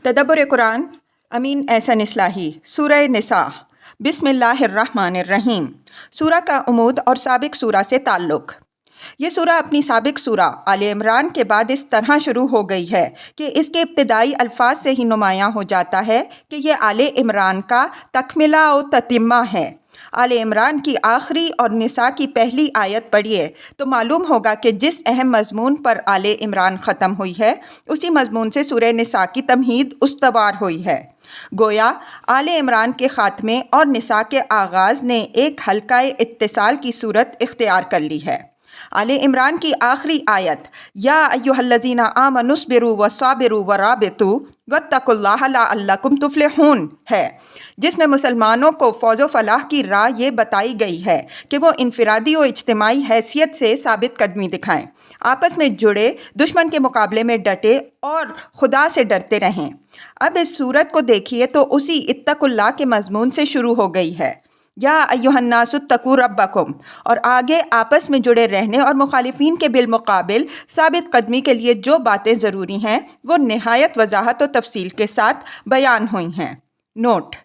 تدبر قرآن امین احسن اصلاحی سورہ نساء بسم اللہ الرحمن الرحیم۔ سورہ کا عمود اور سابق سورہ سے تعلق۔ یہ سورہ اپنی سابق سورہ آل عمران کے بعد اس طرح شروع ہو گئی ہے کہ اس کے ابتدائی الفاظ سے ہی نمایاں ہو جاتا ہے کہ یہ آل عمران کا تکملہ و تتمہ ہے۔ آل عمران کی آخری اور نساء کی پہلی آیت پڑھیے تو معلوم ہوگا کہ جس اہم مضمون پر آل عمران ختم ہوئی ہے اسی مضمون سے سورہ نساء کی تمہید استوار ہوئی ہے۔ گویا آل عمران کے خاتمے اور نساء کے آغاز نے ایک حلقہ اتصال کی صورت اختیار کر لی ہے۔ آل عمران کی آخری آیت یا ایھا الذین آمنوا اصبروا وصابروا ورابطوا واتقوا اللہ لعلکم تفلحون ہے، جس میں مسلمانوں کو فوز و فلاح کی راہ یہ بتائی گئی ہے کہ وہ انفرادی و اجتماعی حیثیت سے ثابت قدمی دکھائیں، آپس میں جڑے، دشمن کے مقابلے میں ڈٹے اور خدا سے ڈرتے رہیں۔ اب اس صورت کو دیکھیے تو اسی اتقوا اللہ کے مضمون سے شروع ہو گئی ہے، یا ایھا الناس اتقوا ربکم، اور آگے آپس میں جڑے رہنے اور مخالفین کے بالمقابل ثابت قدمی کے لیے جو باتیں ضروری ہیں وہ نہایت وضاحت و تفصیل کے ساتھ بیان ہوئی ہیں۔ نوٹ: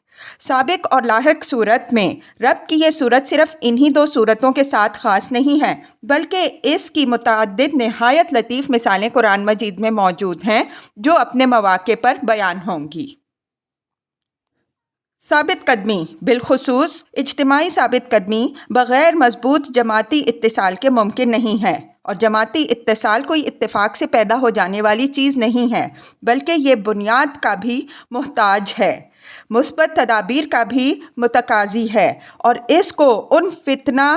سابق اور لاحق صورت میں رب کی یہ صورت صرف انہی دو صورتوں کے ساتھ خاص نہیں ہے بلکہ اس کی متعدد نہایت لطیف مثالیں قرآن مجید میں موجود ہیں جو اپنے مواقع پر بیان ہوں گی۔ ثابت قدمی، بالخصوص اجتماعی ثابت قدمی، بغیر مضبوط جماعتی اتصال کے ممکن نہیں ہے، اور جماعتی اتصال کوئی اتفاق سے پیدا ہو جانے والی چیز نہیں ہے بلکہ یہ بنیاد کا بھی محتاج ہے، مثبت تدابیر کا بھی متقاضی ہے، اور اس کو ان فتنہ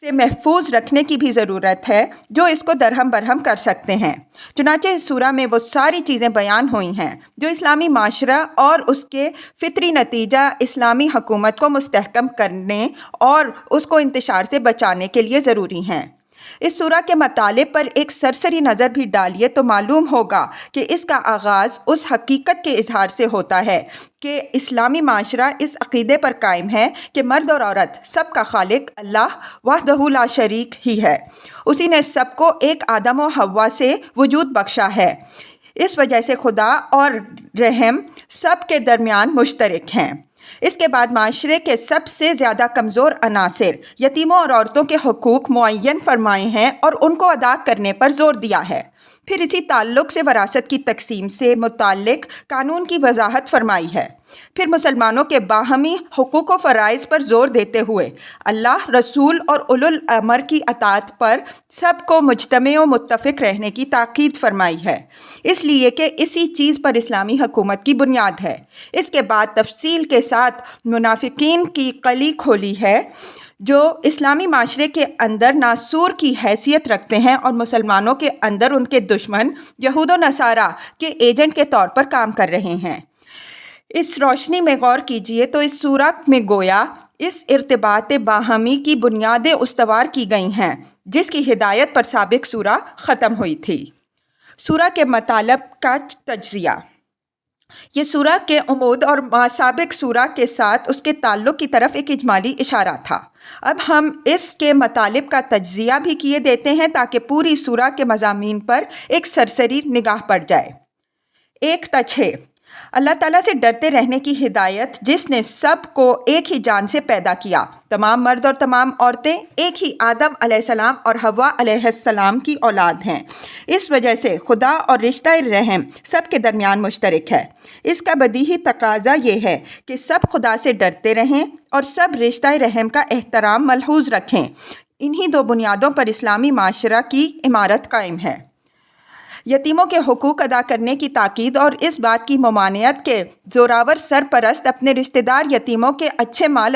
سے محفوظ رکھنے کی بھی ضرورت ہے جو اس کو درہم برہم کر سکتے ہیں۔ چنانچہ اس سورہ میں وہ ساری چیزیں بیان ہوئی ہیں جو اسلامی معاشرہ اور اس کے فطری نتیجہ اسلامی حکومت کو مستحکم کرنے اور اس کو انتشار سے بچانے کے لیے ضروری ہیں۔ اس سورہ کے مطالب پر ایک سرسری نظر بھی ڈالیے تو معلوم ہوگا کہ اس کا آغاز اس حقیقت کے اظہار سے ہوتا ہے کہ اسلامی معاشرہ اس عقیدے پر قائم ہے کہ مرد اور عورت سب کا خالق اللہ وحدہ لا شریک ہی ہے، اسی نے سب کو ایک آدم و حوا سے وجود بخشا ہے، اس وجہ سے خدا اور رحم سب کے درمیان مشترک ہیں۔ اس کے بعد معاشرے کے سب سے زیادہ کمزور عناصر یتیموں اور عورتوں کے حقوق معین فرمائے ہیں اور ان کو ادا کرنے پر زور دیا ہے۔ پھر اسی تعلق سے وراثت کی تقسیم سے متعلق قانون کی وضاحت فرمائی ہے۔ پھر مسلمانوں کے باہمی حقوق و فرائض پر زور دیتے ہوئے اللہ، رسول اور اولو الامر کی اطاعت پر سب کو مجتمع و متفق رہنے کی تاکید فرمائی ہے، اس لیے کہ اسی چیز پر اسلامی حکومت کی بنیاد ہے۔ اس کے بعد تفصیل کے ساتھ منافقین کی کلی کھولی ہے جو اسلامی معاشرے کے اندر ناسور کی حیثیت رکھتے ہیں اور مسلمانوں کے اندر ان کے دشمن یہود و نصارہ کے ایجنٹ کے طور پر کام کر رہے ہیں۔ اس روشنی میں غور کیجئے تو اس سورہ میں گویا اس ارتباط باہمی کی بنیادیں استوار کی گئی ہیں جس کی ہدایت پر سابق سورہ ختم ہوئی تھی۔ سورہ کے مطالب کا تجزیہ۔ یہ سورہ کے عمود اور سابق سورہ کے ساتھ اس کے تعلق کی طرف ایک اجمالی اشارہ تھا۔ اب ہم اس کے مطالب کا تجزیہ بھی کیے دیتے ہیں تاکہ پوری سورہ کے مضامین پر ایک سرسری نگاہ پڑ جائے۔ 1 اللہ تعالیٰ سے ڈرتے رہنے کی ہدایت، جس نے سب کو ایک ہی جان سے پیدا کیا، تمام مرد اور تمام عورتیں ایک ہی آدم علیہ السلام اور حوا علیہ السلام کی اولاد ہیں، اس وجہ سے خدا اور رشتہ رحم سب کے درمیان مشترک ہے۔ اس کا بدیہی تقاضا یہ ہے کہ سب خدا سے ڈرتے رہیں اور سب رشتہ رحم کا احترام ملحوظ رکھیں۔ انہی دو بنیادوں پر اسلامی معاشرہ کی عمارت قائم ہے۔ یتیموں کے حقوق ادا کرنے کی تاکید اور اس بات کی ممانعت کہ زوراور سرپرست اپنے رشتہ دار یتیموں کے اچھے مال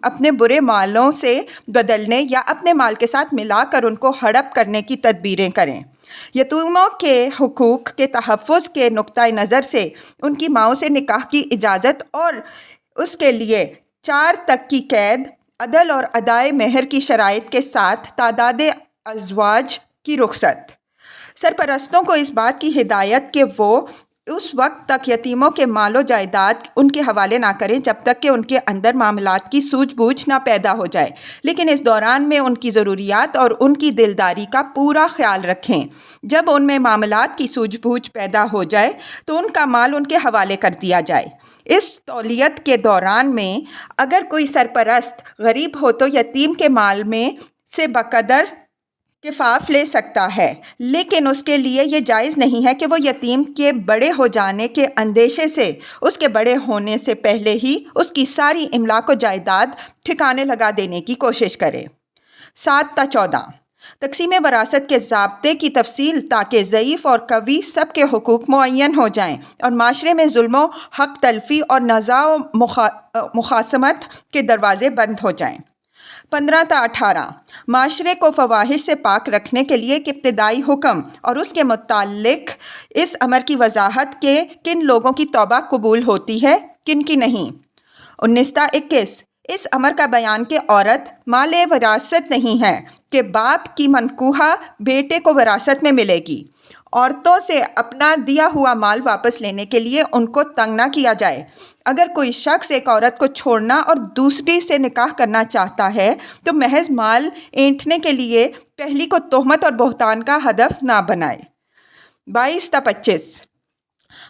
اپنے برے مالوں سے بدلنے یا اپنے مال کے ساتھ ملا کر ان کو ہڑپ کرنے کی تدبیریں کریں۔ یتیموں کے حقوق کے تحفظ کے نقطۂ نظر سے ان کی ماؤں سے نکاح کی اجازت اور اس کے لیے 4 تک کی قید، عدل اور ادائے مہر کی شرائط کے ساتھ تعداد ازواج کی رخصت۔ سرپرستوں کو اس بات کی ہدایت کہ وہ اس وقت تک یتیموں کے مال و جائیداد ان کے حوالے نہ کریں جب تک کہ ان کے اندر معاملات کی سوجھ بوجھ نہ پیدا ہو جائے، لیکن اس دوران میں ان کی ضروریات اور ان کی دلداری کا پورا خیال رکھیں۔ جب ان میں معاملات کی سوجھ بوجھ پیدا ہو جائے تو ان کا مال ان کے حوالے کر دیا جائے۔ اس تولیت کے دوران میں اگر کوئی سرپرست غریب ہو تو یتیم کے مال میں سے بقدر کفاف لے سکتا ہے، لیکن اس کے لیے یہ جائز نہیں ہے کہ وہ یتیم کے بڑے ہو جانے کے اندیشے سے اس کے بڑے ہونے سے پہلے ہی اس کی ساری املاک و جائیداد ٹھکانے لگا دینے کی کوشش کرے۔ 7 تا 14 تقسیم وراثت کے ضابطے کی تفصیل تاکہ ضعیف اور قوی سب کے حقوق معین ہو جائیں اور معاشرے میں ظلم و حق تلفی اور نزاع و مخاصمت کے دروازے بند ہو جائیں۔ 15 تا 18 معاشرے کو فواحش سے پاک رکھنے کے لیے ایک ابتدائی حکم اور اس کے متعلق اس امر کی وضاحت کہ کن لوگوں کی توبہ قبول ہوتی ہے کن کی نہیں۔ 19 تا 21 اس امر کا بیان کہ عورت مال وراثت نہیں ہے کہ باپ کی منکوحہ بیٹے کو وراثت میں ملے گی۔ عورتوں سے اپنا دیا ہوا مال واپس لینے کے لیے ان کو تنگ نہ کیا جائے۔ اگر کوئی شخص ایک عورت کو چھوڑنا اور دوسری سے نکاح کرنا چاہتا ہے تو محض مال اینٹھنے کے لیے پہلی کو تہمت اور بہتان کا ہدف نہ بنائے۔ 22 تا 25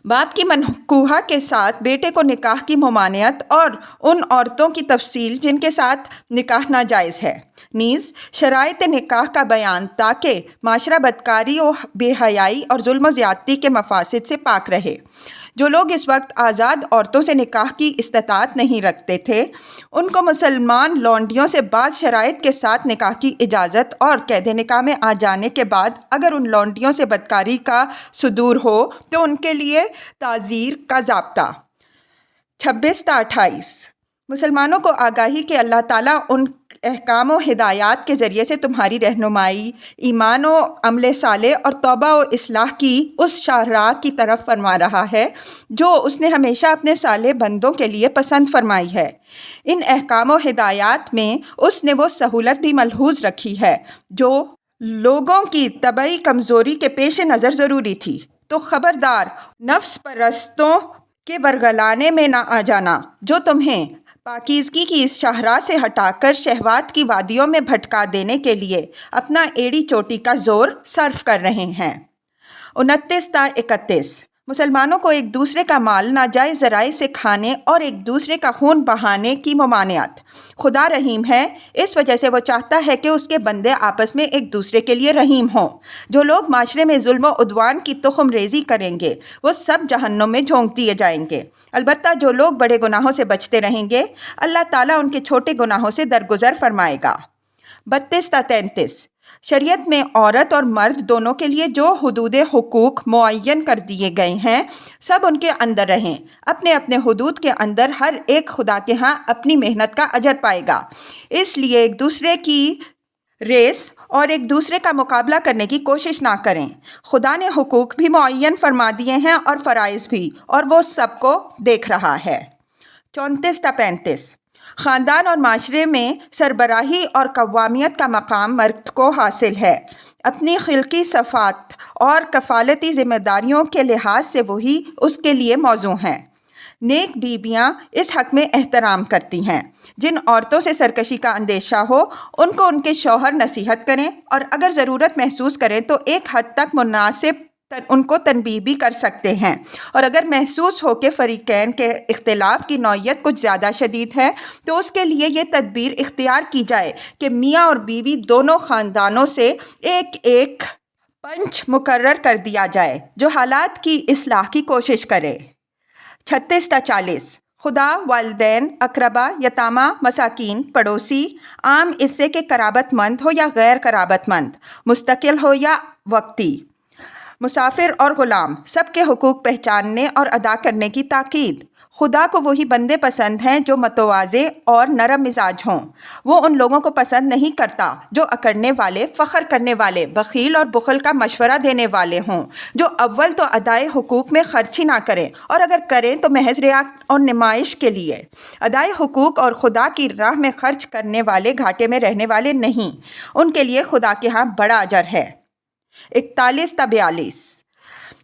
باپ کی منکوحہ کے ساتھ بیٹے کو نکاح کی ممانعت اور ان عورتوں کی تفصیل جن کے ساتھ نکاح ناجائز ہے، نیز شرائط نکاح کا بیان تاکہ معاشرہ بدکاری و بے حیائی اور ظلم و زیادتی کے مفاسد سے پاک رہے۔ جو لوگ اس وقت آزاد عورتوں سے نکاح کی استطاعت نہیں رکھتے تھے ان کو مسلمان لونڈیوں سے بعض شرائط کے ساتھ نکاح کی اجازت اور قید نکاح میں آ جانے کے بعد اگر ان لونڈیوں سے بدکاری کا صدور ہو تو ان کے لیے تعزیر کا ضابطہ۔ 26 تا 28 مسلمانوں کو آگاہی کہ اللہ تعالیٰ ان احکام و ہدایات کے ذریعے سے تمہاری رہنمائی ایمان و عمل صالح اور توبہ و اصلاح کی اس شاہراہ کی طرف فرما رہا ہے جو اس نے ہمیشہ اپنے صالح بندوں کے لیے پسند فرمائی ہے۔ ان احکام و ہدایات میں اس نے وہ سہولت بھی ملحوظ رکھی ہے جو لوگوں کی طبعی کمزوری کے پیش نظر ضروری تھی، تو خبردار نفس پرستوں کے ورگلانے میں نہ آ جانا جو تمہیں پاکیزگی کی اس شاہراہ سے ہٹا کر شہوات کی وادیوں میں بھٹکا دینے کے لیے اپنا ایڑی چوٹی کا زور صرف کر رہے ہیں۔ 29 تا 31 مسلمانوں کو ایک دوسرے کا مال ناجائز ذرائع سے کھانے اور ایک دوسرے کا خون بہانے کی ممانعت۔ خدا رحیم ہے، اس وجہ سے وہ چاہتا ہے کہ اس کے بندے آپس میں ایک دوسرے کے لیے رحیم ہوں۔ جو لوگ معاشرے میں ظلم و عدوان کی تخم ریزی کریں گے وہ سب جہنم میں جھونک دیے جائیں گے۔ البتہ جو لوگ بڑے گناہوں سے بچتے رہیں گے اللہ تعالیٰ ان کے چھوٹے گناہوں سے درگزر فرمائے گا۔ 32 تا 33 شریعت میں عورت اور مرد دونوں کے لیے جو حدود حقوق معین کر دیے گئے ہیں سب ان کے اندر رہیں۔ اپنے اپنے حدود کے اندر ہر ایک خدا کے ہاں اپنی محنت کا اجر پائے گا، اس لیے ایک دوسرے کی ریس اور ایک دوسرے کا مقابلہ کرنے کی کوشش نہ کریں۔ خدا نے حقوق بھی معین فرما دیے ہیں اور فرائض بھی، اور وہ سب کو دیکھ رہا ہے۔ 34 تا 35 خاندان اور معاشرے میں سربراہی اور قوامیت کا مقام مرد کو حاصل ہے۔ اپنی خلقی صفات اور کفالتی ذمہ داریوں کے لحاظ سے وہی اس کے لیے موزوں ہیں۔ نیک بیویاں اس حق میں احترام کرتی ہیں۔ جن عورتوں سے سرکشی کا اندیشہ ہو ان کو ان کے شوہر نصیحت کریں اور اگر ضرورت محسوس کریں تو ایک حد تک مناسب ان کو تنبیہ بھی کر سکتے ہیں، اور اگر محسوس ہو کہ فریقین کے اختلاف کی نوعیت کچھ زیادہ شدید ہے تو اس کے لیے یہ تدبیر اختیار کی جائے کہ میاں اور بیوی دونوں خاندانوں سے ایک ایک پنچ مقرر کر دیا جائے جو حالات کی اصلاح کی کوشش کرے۔ 36 تا 40 خدا، والدین، اقربا، یتامہ، مساکین، پڑوسی، عام حصے کے قرابت مند ہو یا غیر قرابت مند، مستقل ہو یا وقتی، مسافر اور غلام، سب کے حقوق پہچاننے اور ادا کرنے کی تاکید۔ خدا کو وہی بندے پسند ہیں جو متواضع اور نرم مزاج ہوں۔ وہ ان لوگوں کو پسند نہیں کرتا جو اکڑنے والے، فخر کرنے والے، بخیل اور بخل کا مشورہ دینے والے ہوں، جو اول تو ادائے حقوق میں خرچ ہی نہ کریں اور اگر کریں تو محض ریا اور نمائش کے لیے۔ ادائے حقوق اور خدا کی راہ میں خرچ کرنے والے گھاٹے میں رہنے والے نہیں، ان کے لیے خدا کے ہاں بڑا اجر ہے۔ 41 تا 42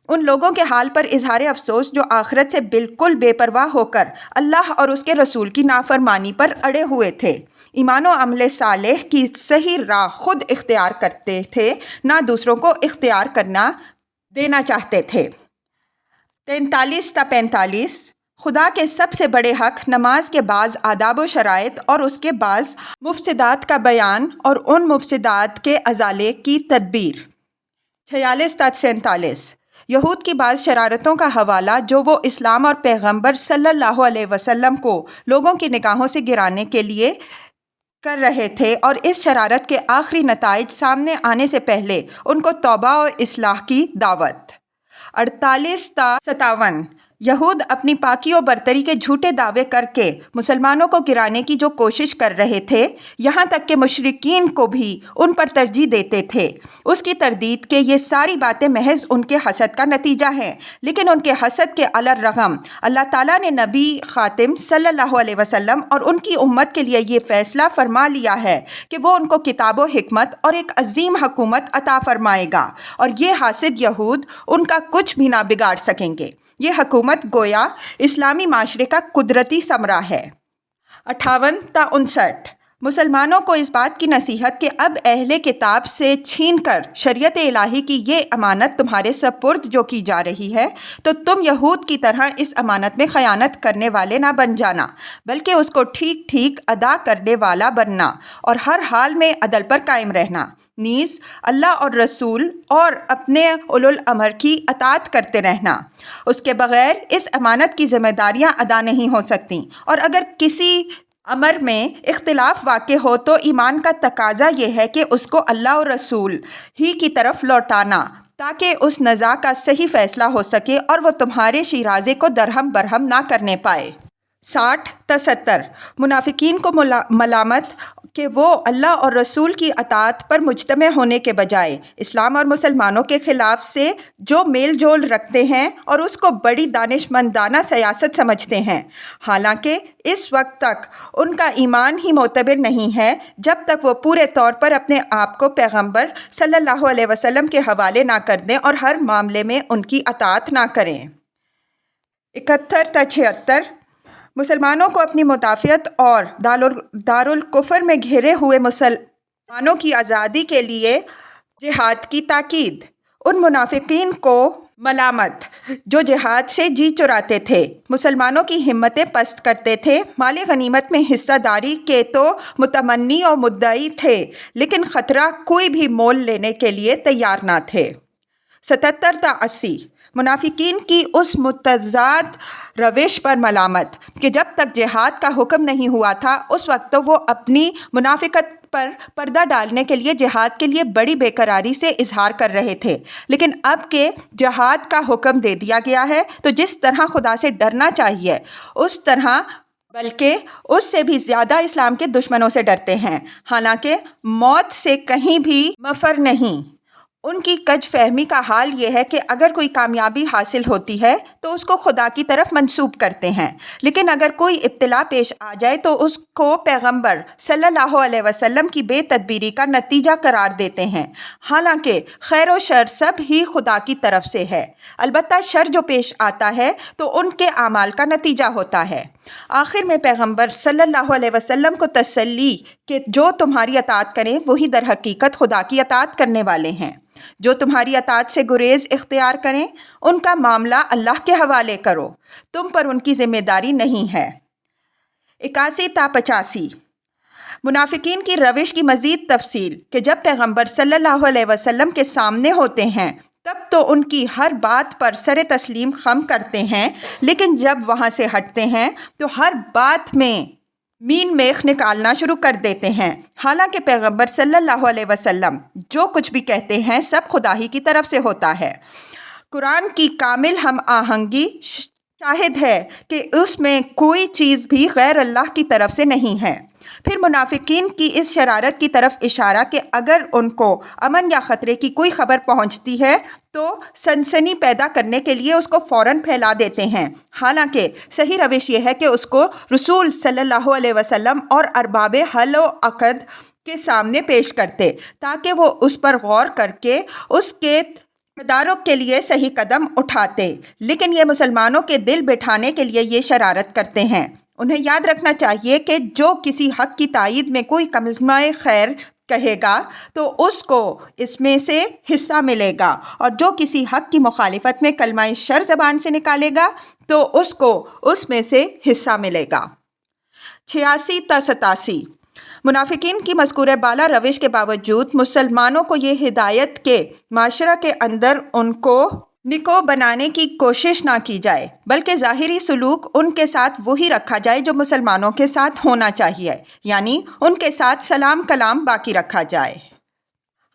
ان لوگوں کے حال پر اظہار افسوس جو آخرت سے بالکل بے پرواہ ہو کر اللہ اور اس کے رسول کی نافرمانی پر اڑے ہوئے تھے، ایمان و عمل صالح کی صحیح راہ خود اختیار کرتے تھے، نہ دوسروں کو اختیار کرنا دینا چاہتے تھے۔ 43 تا 45 خدا کے سب سے بڑے حق نماز کے بعض آداب و شرائط اور اس کے بعض مفسدات کا بیان اور ان مفسدات کے ازالے کی تدبیر۔ 46 تا 47 یہود کی بعض شرارتوں کا حوالہ جو وہ اسلام اور پیغمبر صلی اللہ علیہ وسلم کو لوگوں کی نگاہوں سے گرانے کے لیے کر رہے تھے، اور اس شرارت کے آخری نتائج سامنے آنے سے پہلے ان کو توبہ اور اصلاح کی دعوت۔ 48 تا 57 یہود اپنی پاکی و برتری کے جھوٹے دعوے کر کے مسلمانوں کو گرانے کی جو کوشش کر رہے تھے، یہاں تک کہ مشرکین کو بھی ان پر ترجیح دیتے تھے، اس کی تردید کہ یہ ساری باتیں محض ان کے حسد کا نتیجہ ہیں، لیکن ان کے حسد کے علی الرغم اللہ تعالیٰ نے نبی خاتم صلی اللہ علیہ وسلم اور ان کی امت کے لیے یہ فیصلہ فرما لیا ہے کہ وہ ان کو کتاب و حکمت اور ایک عظیم حکومت عطا فرمائے گا، اور یہ حاسد یہود ان کا کچھ بھی نہ بگاڑ سکیں گے۔ یہ حکومت گویا اسلامی معاشرے کا قدرتی ثمرہ ہے۔ 58 تا 59 مسلمانوں کو اس بات کی نصیحت کہ اب اہل کتاب سے چھین کر شریعت الہی کی یہ امانت تمہارے سپرد جو کی جا رہی ہے، تو تم یہود کی طرح اس امانت میں خیانت کرنے والے نہ بن جانا، بلکہ اس کو ٹھیک ٹھیک ادا کرنے والا بننا اور ہر حال میں عدل پر قائم رہنا، نیز اللہ اور رسول اور اپنے اولو الامر کی اطاعت کرتے رہنا۔ اس کے بغیر اس امانت کی ذمہ داریاں ادا نہیں ہو سکتیں، اور اگر کسی امر میں اختلاف واقع ہو تو ایمان کا تقاضا یہ ہے کہ اس کو اللہ اور رسول ہی کی طرف لوٹانا، تاکہ اس نزاع کا صحیح فیصلہ ہو سکے اور وہ تمہارے شیرازے کو درہم برہم نہ کرنے پائے۔ 60 تا 70 منافقین کو ملامت کہ وہ اللہ اور رسول کی اطاعت پر مجتمع ہونے کے بجائے اسلام اور مسلمانوں کے خلاف سے جو میل جول رکھتے ہیں اور اس کو بڑی دانش مندانہ سیاست سمجھتے ہیں، حالانکہ اس وقت تک ان کا ایمان ہی معتبر نہیں ہے جب تک وہ پورے طور پر اپنے آپ کو پیغمبر صلی اللہ علیہ وسلم کے حوالے نہ کر دیں اور ہر معاملے میں ان کی اطاعت نہ کریں۔ 71 تا 76 مسلمانوں کو اپنی مدافعت اور دارالکفر میں گھرے ہوئے مسلمانوں کی آزادی کے لیے جہاد کی تاکید۔ ان منافقین کو ملامت جو جہاد سے جی چراتے تھے، مسلمانوں کی ہمتیں پست کرتے تھے، مال غنیمت میں حصہ داری کے تو متمنی اور مدعی تھے، لیکن خطرہ کوئی بھی مول لینے کے لیے تیار نہ تھے۔ 77 تا 80 منافقین کی اس متضاد روش پر ملامت کہ جب تک جہاد کا حکم نہیں ہوا تھا اس وقت تو وہ اپنی منافقت پر پردہ ڈالنے کے لیے جہاد کے لیے بڑی بے قراری سے اظہار کر رہے تھے، لیکن اب کہ جہاد کا حکم دے دیا گیا ہے تو جس طرح خدا سے ڈرنا چاہیے اس طرح بلکہ اس سے بھی زیادہ اسلام کے دشمنوں سے ڈرتے ہیں، حالانکہ موت سے کہیں بھی مفر نہیں۔ ان کی کج فہمی کا حال یہ ہے کہ اگر کوئی کامیابی حاصل ہوتی ہے تو اس کو خدا کی طرف منسوب کرتے ہیں، لیکن اگر کوئی ابتلا پیش آ جائے تو اس کو پیغمبر صلی اللہ علیہ وسلم کی بے تدبیری کا نتیجہ قرار دیتے ہیں، حالانکہ خیر و شر سب ہی خدا کی طرف سے ہے، البتہ شر جو پیش آتا ہے تو ان کے اعمال کا نتیجہ ہوتا ہے۔ آخر میں پیغمبر صلی اللہ علیہ وسلم کو تسلی کہ جو تمہاری اطاعت کریں وہی در حقیقت خدا کی اطاعت کرنے والے ہیں، جو تمہاری اطاعت سے گریز اختیار کریں ان کا معاملہ اللہ کے حوالے کرو، تم پر ان کی ذمہ داری نہیں ہے۔ 81 تا 85 منافقین کی روش کی مزید تفصیل کہ جب پیغمبر صلی اللہ علیہ وسلم کے سامنے ہوتے ہیں تب تو ان کی ہر بات پر سر تسلیم خم کرتے ہیں، لیکن جب وہاں سے ہٹتے ہیں تو ہر بات میں مین میخ نکالنا شروع کر دیتے ہیں، حالانکہ پیغمبر صلی اللہ علیہ وسلم جو کچھ بھی کہتے ہیں سب خدا ہی کی طرف سے ہوتا ہے۔ قرآن کی کامل ہم آہنگی شاہد ہے کہ اس میں کوئی چیز بھی غیر اللہ کی طرف سے نہیں ہے۔ پھر منافقین کی اس شرارت کی طرف اشارہ کہ اگر ان کو امن یا خطرے کی کوئی خبر پہنچتی ہے تو سنسنی پیدا کرنے کے لیے اس کو فوراً پھیلا دیتے ہیں، حالانکہ صحیح روش یہ ہے کہ اس کو رسول صلی اللہ علیہ وسلم اور ارباب حل و عقد کے سامنے پیش کرتے تاکہ وہ اس پر غور کر کے اس کے تدارک کے لیے صحیح قدم اٹھاتے، لیکن یہ مسلمانوں کے دل بٹھانے کے لیے یہ شرارت کرتے ہیں۔ انہیں یاد رکھنا چاہیے کہ جو کسی حق کی تائید میں کوئی کلمہ خیر کہے گا تو اس کو اس میں سے حصہ ملے گا، اور جو کسی حق کی مخالفت میں کلمہ شر زبان سے نکالے گا تو اس کو اس میں سے حصہ ملے گا۔ 86 تا 87 منافقین کی مذکورہ بالا روش کے باوجود مسلمانوں کو یہ ہدایت کہ معاشرہ کے اندر ان کو نکو بنانے کی کوشش نہ کی جائے، بلکہ ظاہری سلوک ان کے ساتھ وہی رکھا جائے جو مسلمانوں کے ساتھ ہونا چاہیے، یعنی ان کے ساتھ سلام کلام باقی رکھا جائے۔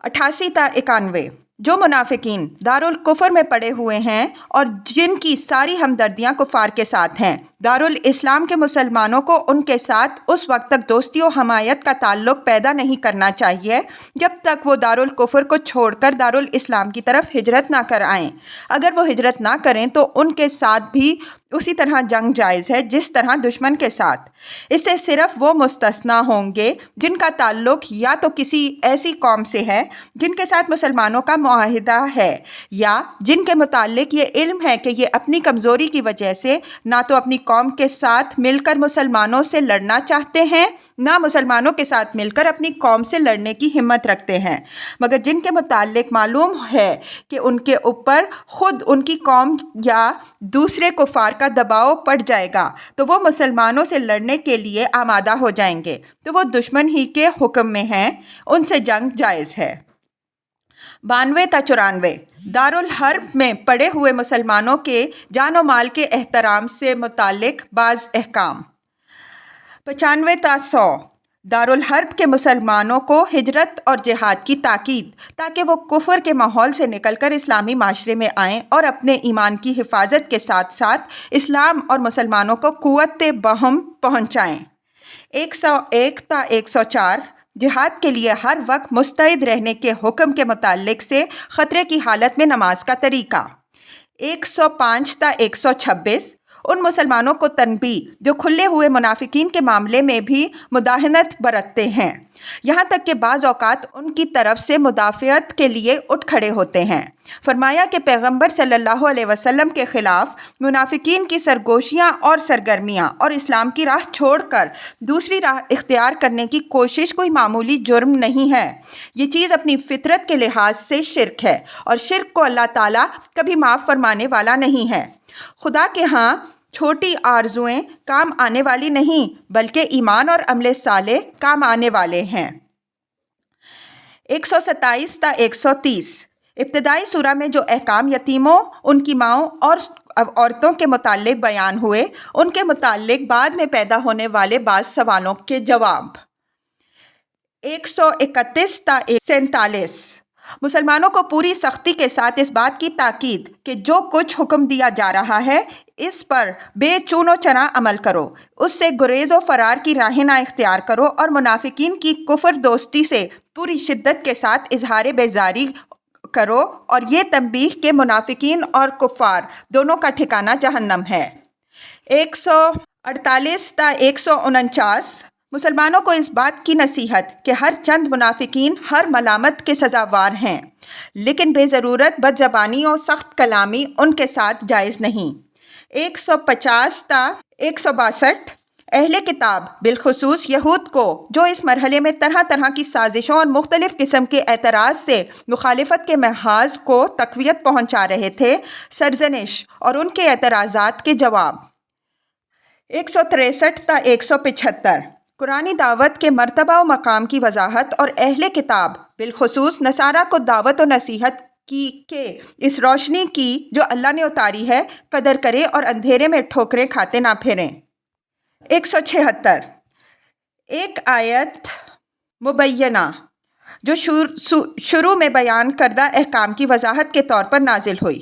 88 تا 91 جو منافقین دارالکفر میں پڑے ہوئے ہیں اور جن کی ساری ہمدردیاں کفار کے ساتھ ہیں، دارالاسلام کے مسلمانوں کو ان کے ساتھ اس وقت تک دوستی و حمایت کا تعلق پیدا نہیں کرنا چاہیے جب تک وہ دارالکفر کو چھوڑ کر دارالاسلام کی طرف ہجرت نہ کر آئیں۔ اگر وہ ہجرت نہ کریں تو ان کے ساتھ بھی اسی طرح جنگ جائز ہے جس طرح دشمن کے ساتھ۔ اس سے صرف وہ مستثنیٰ ہوں گے جن کا تعلق یا تو کسی ایسی قوم سے ہے جن کے ساتھ مسلمانوں کا معاہدہ ہے، یا جن کے متعلق یہ علم ہے کہ یہ اپنی کمزوری کی وجہ سے نہ تو اپنی قوم کے ساتھ مل کر مسلمانوں سے لڑنا چاہتے ہیں، نہ مسلمانوں کے ساتھ مل کر اپنی قوم سے لڑنے کی ہمت رکھتے ہیں، مگر جن کے متعلق معلوم ہے کہ ان کے اوپر خود ان کی قوم یا دوسرے کفار کا دباؤ پڑ جائے گا تو وہ مسلمانوں سے لڑنے کے لیے آمادہ ہو جائیں گے، تو وہ دشمن ہی کے حکم میں ہیں، ان سے جنگ جائز ہے۔ 92 تا 94 دارالحرب میں پڑے ہوئے مسلمانوں کے جان و مال کے احترام سے متعلق بعض احکام۔ 95 تا 100 دارالحرب کے مسلمانوں کو ہجرت اور جہاد کی تاکید، تاکہ وہ کفر کے ماحول سے نکل کر اسلامی معاشرے میں آئیں اور اپنے ایمان کی حفاظت کے ساتھ ساتھ اسلام اور مسلمانوں کو قوت بہم پہنچائیں۔ 101 تا 104 جہاد کے لیے ہر وقت مستعد رہنے کے حکم کے متعلق سے خطرے کی حالت میں نماز کا طریقہ۔ 105 تا 126 ان مسلمانوں کو تنبیہ جو کھلے ہوئے منافقین کے معاملے میں بھی مداہنت برتتے ہیں، یہاں تک کہ بعض اوقات ان کی طرف سے مدافعت کے لیے اٹھ کھڑے ہوتے ہیں۔ فرمایا کہ پیغمبر صلی اللہ علیہ وسلم کے خلاف منافقین کی سرگوشیاں اور سرگرمیاں اور اسلام کی راہ چھوڑ کر دوسری راہ اختیار کرنے کی کوشش کوئی معمولی جرم نہیں ہے۔ یہ چیز اپنی فطرت کے لحاظ سے شرک ہے، اور شرک کو اللہ تعالیٰ کبھی معاف فرمانے والا نہیں ہے۔ خدا کے ہاں چھوٹی آرزوئیں کام آنے والی نہیں، بلکہ ایمان اور عمل صالح کام آنے والے ہیں۔ 127 تا 130 ابتدائی سورہ میں جو احکام یتیموں، ان کی ماؤں اور عورتوں کے متعلق بیان ہوئے، ان کے متعلق بعد میں پیدا ہونے والے بعض سوالوں کے جواب۔ 131 تا 147 مسلمانوں کو پوری سختی کے ساتھ اس بات کی تاکید کہ جو کچھ حکم دیا جا رہا ہے اس پر بے چون و چرا عمل کرو، اس سے گریز و فرار کی راہیں نہ اختیار کرو، اور منافقین کی کفر دوستی سے پوری شدت کے ساتھ اظہار بیزاری کرو، اور یہ تنبیہ کہ منافقین اور کفار دونوں کا ٹھکانہ جہنم ہے۔ 148 تا 149 مسلمانوں کو اس بات کی نصیحت کہ ہر چند منافقین ہر ملامت کے سزاوار ہیں، لیکن بے ضرورت بد زبانی اور سخت کلامی ان کے ساتھ جائز نہیں۔ 150 تا 162 اہل کتاب بالخصوص یہود کو جو اس مرحلے میں طرح طرح کی سازشوں اور مختلف قسم کے اعتراض سے مخالفت کے محاذ کو تقویت پہنچا رہے تھے، سرزنش اور ان کے اعتراضات کے جواب۔ 163 تا 175 قرآنی دعوت کے مرتبہ و مقام کی وضاحت اور اہل کتاب بالخصوص نصارہ کو دعوت و نصیحت کی کہ اس روشنی کی جو اللہ نے اتاری ہے قدر کرے اور اندھیرے میں ٹھوکریں کھاتے نہ پھریں۔ 176 ایک آیت مبینہ جو شروع میں بیان کردہ احکام کی وضاحت کے طور پر نازل ہوئی،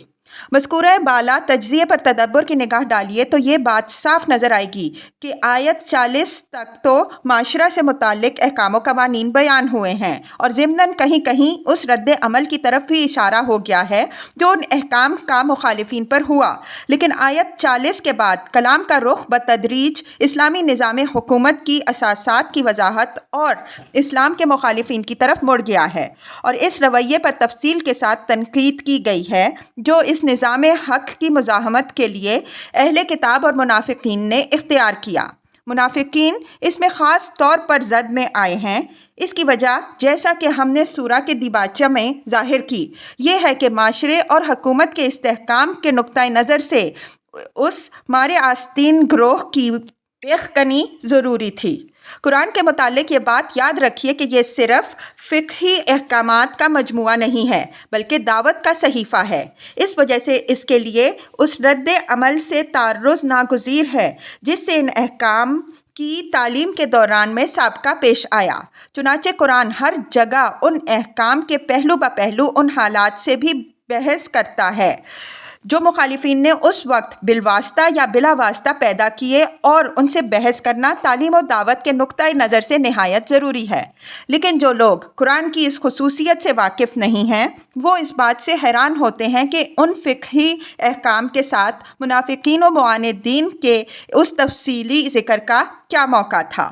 مذکورہ بالا تجزیے پر تدبر کی نگاہ ڈالیے تو یہ بات صاف نظر آئے گی کہ آیت 40 تک تو معاشرہ سے متعلق احکام و قوانین بیان ہوئے ہیں، اور ضمناً کہیں کہیں اس رد عمل کی طرف بھی اشارہ ہو گیا ہے جو ان احکام کا مخالفین پر ہوا، لیکن آیت 40 کے بعد کلام کا رخ بتدریج اسلامی نظام حکومت کی اساسات کی وضاحت اور اسلام کے مخالفین کی طرف مڑ گیا ہے، اور اس رویے پر تفصیل کے ساتھ تنقید کی گئی ہے جو اس نظام حق کی مزاحمت کے لیے اہل کتاب اور منافقین نے اختیار کیا۔ منافقین اس میں خاص طور پر زد میں آئے ہیں۔ اس کی وجہ جیسا کہ ہم نے سورہ کے دیباچہ میں ظاہر کی یہ ہے کہ معاشرے اور حکومت کے استحکام کے نقطۂ نظر سے اس مارے آستین گروہ کی بیخ کنی ضروری تھی۔ قرآن کے متعلق یہ بات یاد رکھیے کہ یہ صرف فقہی احکامات کا مجموعہ نہیں ہے بلکہ دعوت کا صحیفہ ہے، اس وجہ سے اس کے لیے اس رد عمل سے تعرض ناگزیر ہے جس سے ان احکام کی تعلیم کے دوران میں سابقہ پیش آیا۔ چنانچہ قرآن ہر جگہ ان احکام کے پہلو بہ پہلو ان حالات سے بھی بحث کرتا ہے جو مخالفین نے اس وقت بالواسطہ یا بلا واسطہ پیدا کیے، اور ان سے بحث کرنا تعلیم و دعوت کے نقطۂ نظر سے نہایت ضروری ہے۔ لیکن جو لوگ قرآن کی اس خصوصیت سے واقف نہیں ہیں وہ اس بات سے حیران ہوتے ہیں کہ ان فقہی احکام کے ساتھ منافقین و معاندین کے اس تفصیلی ذکر کا کیا موقع تھا۔